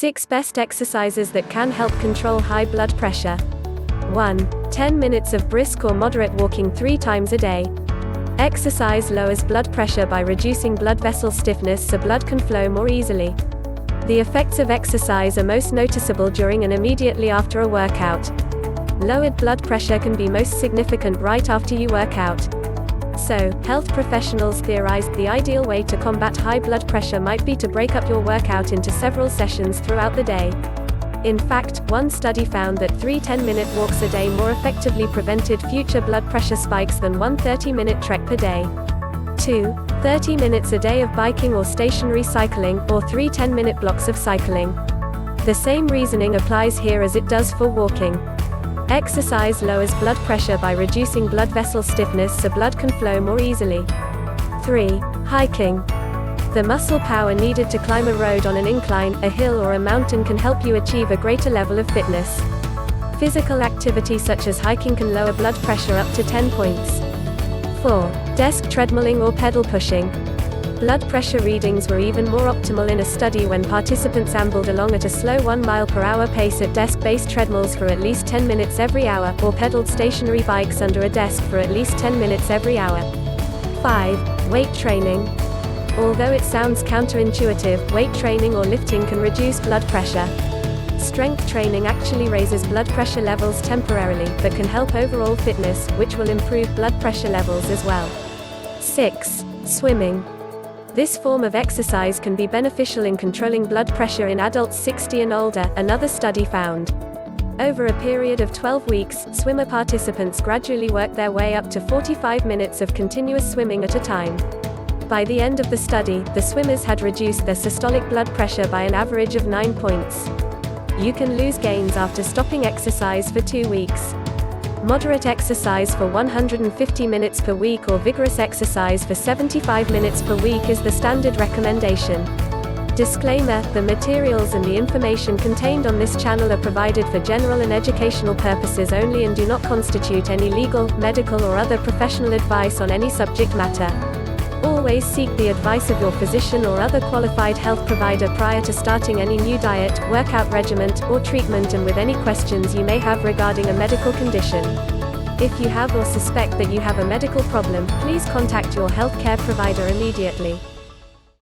6 best exercises that can help control high blood pressure. 1. 10 minutes of brisk or moderate walking 3 times a day. Exercise lowers blood pressure by reducing blood vessel stiffness so blood can flow more easily. The effects of exercise are most noticeable during and immediately after a workout. Lowered blood pressure can be most significant right after you work out. So, health professionals theorized the ideal way to combat high blood pressure might be to break up your workout into several sessions throughout the day. In fact, one study found that 3 10-minute walks a day more effectively prevented future blood pressure spikes than one 30-minute trek per day. 2. 30 minutes a day of biking or stationary cycling, or 3 10-minute blocks of cycling. The same reasoning applies here as it does for walking. Exercise lowers blood pressure by reducing blood vessel stiffness so blood can flow more easily. 3. Hiking. The muscle power needed to climb a road on an incline, a hill or a mountain can help you achieve a greater level of fitness. Physical activity such as hiking can lower blood pressure up to 10 points. 4. Desk treadmilling or pedal pushing. Blood pressure readings were even more optimal in a study when participants ambled along at a slow 1 mile per hour pace at desk-based treadmills for at least 10 minutes every hour, or pedaled stationary bikes under a desk for at least 10 minutes every hour. 5. Weight training. Although it sounds counterintuitive, weight training or lifting can reduce blood pressure. Strength training actually raises blood pressure levels temporarily, but can help overall fitness, which will improve blood pressure levels as well. 6. Swimming. This form of exercise can be beneficial in controlling blood pressure in adults 60 and older, another study found. Over a period of 12 weeks, swimmer participants gradually worked their way up to 45 minutes of continuous swimming at a time. By the end of the study, the swimmers had reduced their systolic blood pressure by an average of 9 points. You can lose gains after stopping exercise for 2 weeks. Moderate exercise for 150 minutes per week or vigorous exercise for 75 minutes per week is the standard recommendation. Disclaimer: the materials and the information contained on this channel are provided for general and educational purposes only and do not constitute any legal, medical or other professional advice on any subject matter. Always seek the advice of your physician or other qualified health provider prior to starting any new diet, workout regimen, or treatment, and with any questions you may have regarding a medical condition. If you have or suspect that you have a medical problem, please contact your healthcare provider immediately.